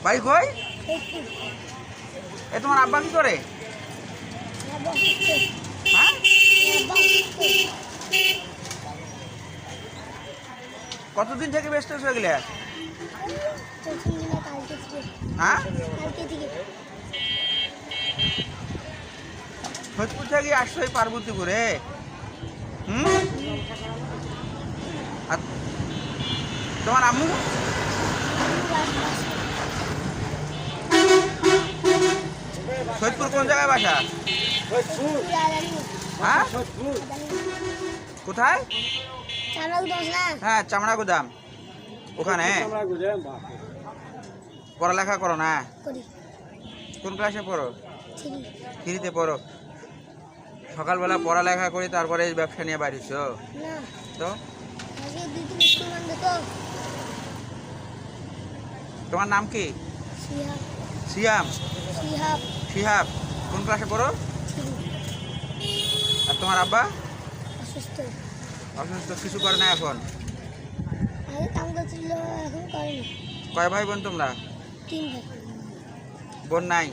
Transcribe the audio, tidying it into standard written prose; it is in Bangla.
বাড়ি কই? এ তোমার আব্বা কি করে? হ্যাঁ, কতদিন থেকে ব্যস্ত হয়ে গেলে? হ্যাঁ, ফরিদপুর থেকে আসছো এই পার্বতীপুরে? আর তোমার আম্মু? ফরিদপুর কোন জায়গায় বাসা? হ্যাঁ, কোথায়? হ্যাঁ, চামড়া গুদাম ওখানে। পড়ালেখা করো না? কোন ক্লাসে পড়ো? থ্রিতে পড়ো। সকালবেলা পড়ালেখা করে তারপরে ব্যবসা নিয়ে বাড়িছ তো? তোমার নাম কি? সিয়াম। শিহাব। কোন ক্লাসে পড়ো? আর তোমার আব্বা? অসুস্থ, কিছু করে না এখন? কয় ভাই বোন তোমরা? 3 ভাই। বোন নাই?